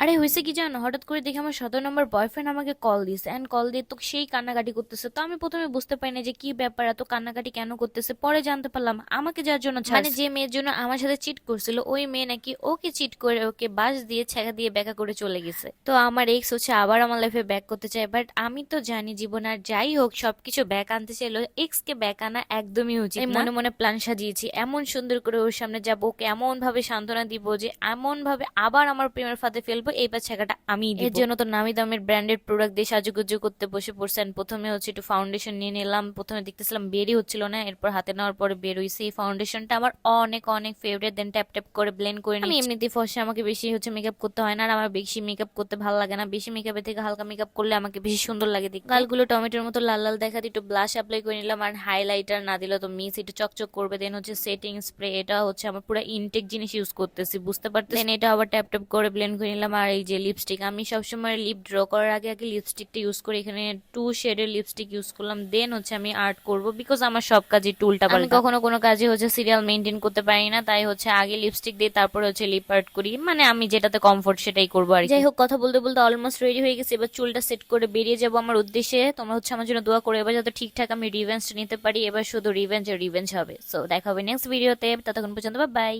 আরে হয়েছে কি জানো, হঠাৎ করে দেখি আমার 17 নম্বর বয়ফ্রেন্ড আমাকে কল দিছে এন্ড কল দিয়ে তো সেই কান্নাকাটি করতেছে। তো আমি প্রথমে বুঝতে পারি না যে কি ব্যাপার, এত কান্নাকাটি কেন করতেছে। পরে জানতে পারলাম আমাকে যার জন্য মানে যে মেয়ের জন্য আমার সাথে চিট করছিল ওই মেয়ে নাকি ওকে চিট করে ওকে বাস দিয়ে ছেঁকা দিয়ে ব্যাকা করে চলে গেছে। তো আমার এক্স হচ্ছে আবার আমার লাইফে ব্যাক করতে চায়, বাট আমি তো জানি জীবন আর যাই হোক সবকিছু ব্যাক আনতে চাইলো এক্স কে ব্যাক আনা একদমই উচিত না। মনে মনে প্ল্যান সাজিয়েছি এমন সুন্দর করে ওর সামনে যাবো, ওকে এমন ভাবে সান্ত্বনা দিব যে এমন ভাবে আবার আমার প্রেমের ফাঁদে ফেলবো, এইবার ছেঁকাটা আমি দিব। এর জন্য তো নামি দামের ব্র্যান্ডেড প্রোডাক্ট দিয়ে সাজুগুজু করতে বসে পড়ছেন। প্রথমে হচ্ছে একটু ফাউন্ডেশন নিয়ে নিলাম, প্রথমে দেখতেছিলাম বেরই হচ্ছিল না, এরপর হাতে নেওয়ার পরে বের হইছে। এই ফাউন্ডেশনটা আমার অনেক অনেক ফেভারিট। দেন ট্যাপ ট্যাপ করে ব্লেন্ড করে নিই। আমি এমনিতেই ফর্সা, আমাকে বেশি হচ্ছে মেকআপ করতে হয় না, আর আমার বেশি মেকআপ করতে ভালো লাগে না। বেশি মেকআপের থেকে হালকা মেকআপ করলে আমাকে বেশি সুন্দর লাগে দেখতে। গালগুলো টমেটোর মতো লাল লাল দেখাতে একটু ব্লাশ অ্যাপ্লাই করে নিলাম, আর হাইলাইটার না দিলে তো মিস একটু চকচক করবে। দেন হচ্ছে সেটিং স্প্রে, এটা হচ্ছে আমার পুরো ইনটেক জিনিস ইউজ করতেছি, বুঝতে পারতেছি। দেন এটা আবার ট্যাপ ট্যাপ করে ব্লেন্ড করে নিলাম। আর এই যে লিপস্টিক, আমি সবসময় লিপ ড্র করার আগে আগে লিপস্টিকটা ইউজ করি। এখানে 2 শেডের লিপস্টিক ইউজ করলাম। দেন হচ্ছে আমি আর্ট করব, বিকজ আমার সব কাজে টুলটা পাল্টা। আমি কখনো কোনো কাজে হচ্ছে সিরিয়াল মেনটেন করতে পারি না, তাই হচ্ছে আগে লিপস্টিক দিই তারপরে হচ্ছে লিপ আর্ট করি। মানে আমি যেটাতে কমফোর্ট সেটাই করবো আর কি। যাই হোক, কথা বলতে বলতে অলমোস্ট রেডি হয়ে গেছে। এবার চুলটা সেট করে বেরিয়ে যাবো আমার উদ্দেশ্যে। তোমরা হচ্ছে আমার জন্য দোয়া করো এবার যাতে ঠিকঠাক আমি রিভেঞ্জটা নিতে পারি। এবার শুধু রিভেঞ্জ আর রিভেঞ্জ হবে। সো দেখা হবে নেক্সট ভিডিওতে, ততক্ষণ পর্যন্ত বাই বাই।